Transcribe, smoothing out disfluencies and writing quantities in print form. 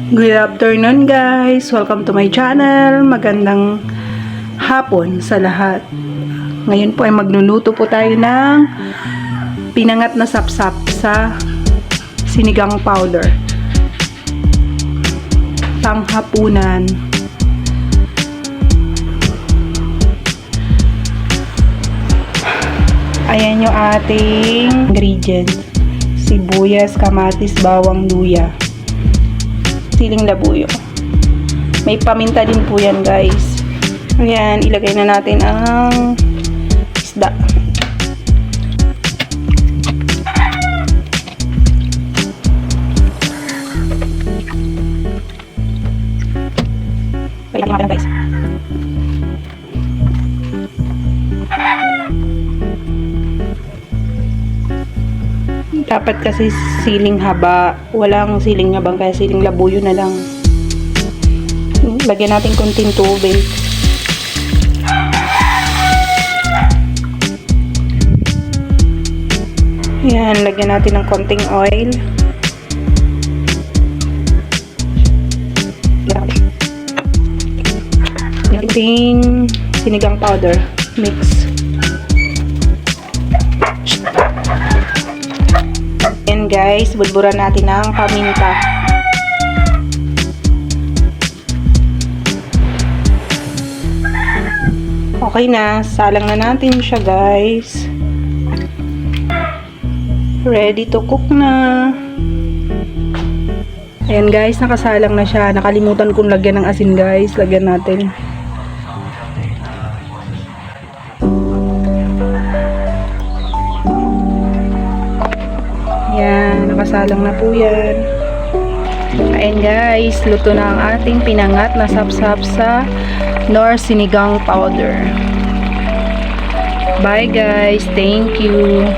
Good afternoon guys! Welcome to my channel. Magandang hapon sa lahat. Ngayon po ay magluluto po tayo ng pinangat na sapsap sa sinigang powder. Panghapunan. Ayan yung ating ingredients. Sibuyas, kamatis, bawang, luya. Siling labuyo. May paminta din po yan guys. Ayan, ilagay na natin ang isda. Ilagay natin guys. Dapat kasi siling haba. Walang siling habang kaya siling labuyo na lang. Lagyan natin konting tubig. Ayan, lagyan natin ng konting oil. Konting sinigang powder. Mix. And guys, budburan natin ng paminta. Okay na, salang na natin siya guys. Ready to cook na. Ayan guys, nakasalang na siya. Nakalimutan kong lagyan ng asin guys. Lagyan natin. Yan, nakasalang na po yan. Ayan guys, luto na ang ating pinangat na sapsap sa Knorr sinigang powder. Bye guys, thank you.